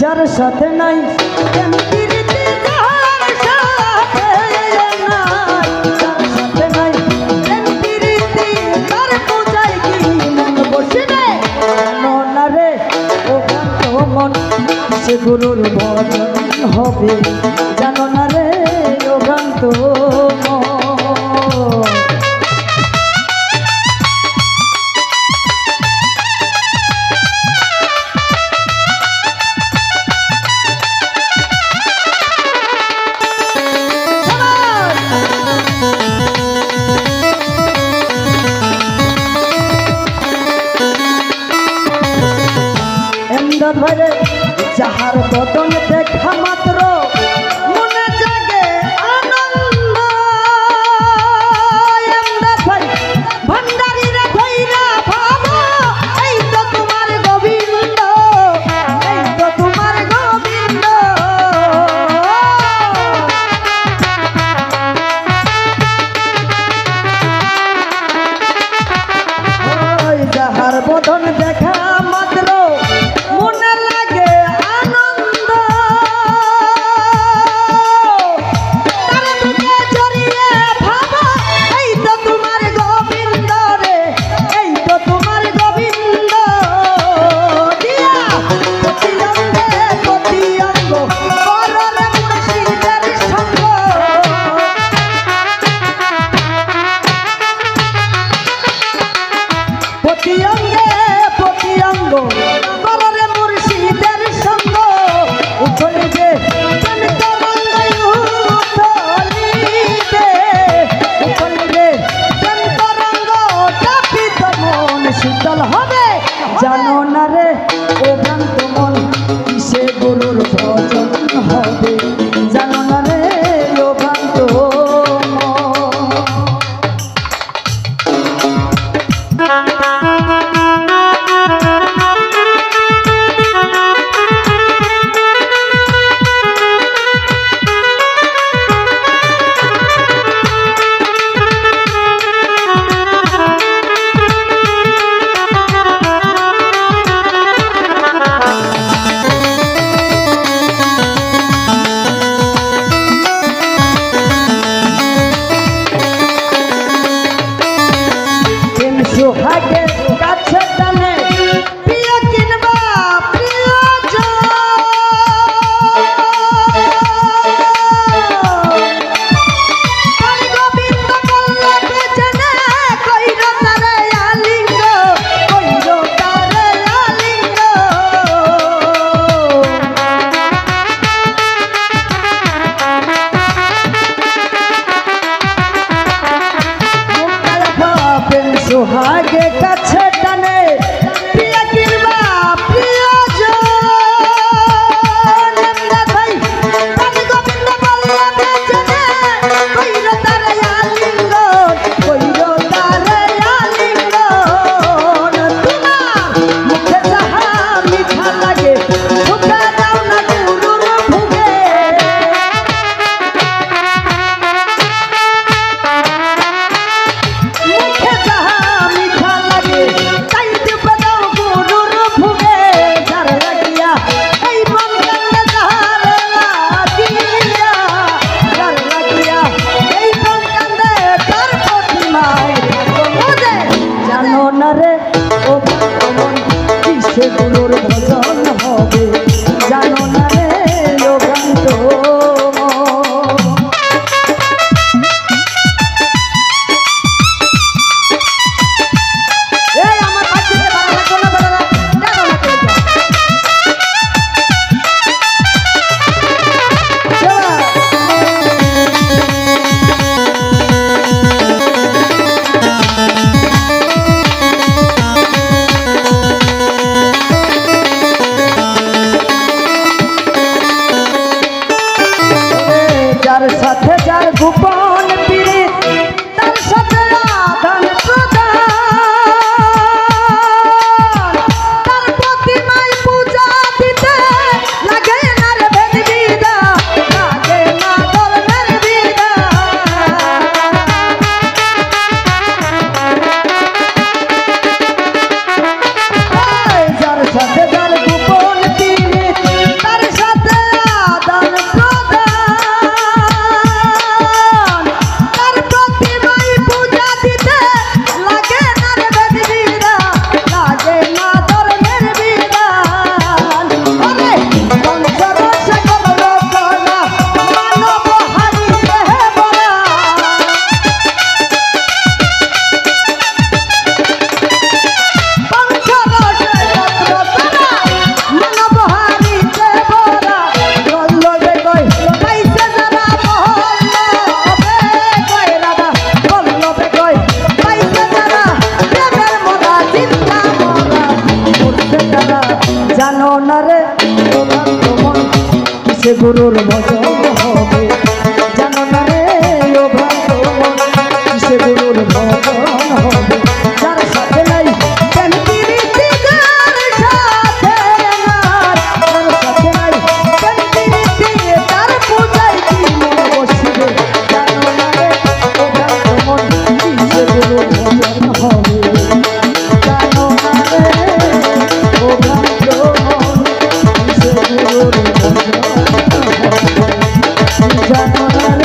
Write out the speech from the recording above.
যার সাথে নাই প্রেম প্রীতি, যার সাথে নাই, যার সাথে নাই প্রেম প্রীতি, তার পূজায় কি মন বসিবে? জানো না রে ও ভ্রান্ত মন, সে গুরুর ভজন হবে। জানো না রে ও ভ্রান্ত মন। ধরে যাহার বদন দেখা মাত্র মনে জাগে আনন্দ, ভান্ডারীরা ধৈরা ভাবো এই তো তোমার গোবিন্দ, এই তো তোমার গোবিন্দ। যাহার বদন দেখা মাত্র মনে লাগে আনন্দ, তার বুকে জড়িয়ে ভাবো এই তো তোমার গোবিন্দ রে, এই তো তোমার গোবিন্দ। দিয়া প্রতি অঙ্গে প্রতি অঙ্গ কররে মুর্শিদের সঙ্গ, প্রতি অঙ্গে প্রতি অঙ্গ কররে মুর্শিদের সঙ্গ। উঠলিবে প্রেম তরঙ্গ, উঠলিবে উঠলিবে প্রেম তরঙ্গ, তাপিত মন শীতল হবে। জানো না রে ও ভ্রান্ত মন, কিসে গুরুর ভজন হবে? জানো না রে ও ভ্রান্ত সোহাগের কাছে টানে প্রিয় কিনবা প্রিয়জন, গোবিন্দ বললে বেজনে কইর তারে আলিঙ্গ, কইর তারে আলিঙ্গ। সোহাগে কাছে টানে প্রিয় কিনবা প্রিয়জন, ভাই গোবিন্দ বললে বেজনে কইর তারে আলিঙ্গ, কইর তারে আলিঙ্গ। তোমার মুখে যাহা মিঠা লাগে মুখে দাও না গুরুর ভুগে, মুখে যাহা মিঠা লাগে তাই দিবে দাও গুরুর ভুগে। যার লাগিয়া এই মন কান্দে, যার লাগিয়া, যার লাগিয়া এই মন কান্দে, তার প্রতিমায় থাকো বুঝে। জানো না রে ও ভক্ত মন, কিসে গুরুর ভজন হবে? জানো না রে ও ভক্ত আমার পাশে ভালো লাগতো না, ভালো লাগতো না। সাধেরা জানো না রে ও ভক্ত মন কিসে গুরুর ভজন হবে জানো না রে ও ভক্ত মন কিসে গুরুর ভজন হবে যার সাথে নাই কেন প্রীতি যার সাথে নাই যার সাথে নাই কেন প্রীতি তার পূজায় কি মন বসিবে জানো না রে ও ভক্ত মন কিসে গুরুর ভজন হবে জানো না রে ও ভক্ত মন কিসে গুরুর ভজন হবে জানো না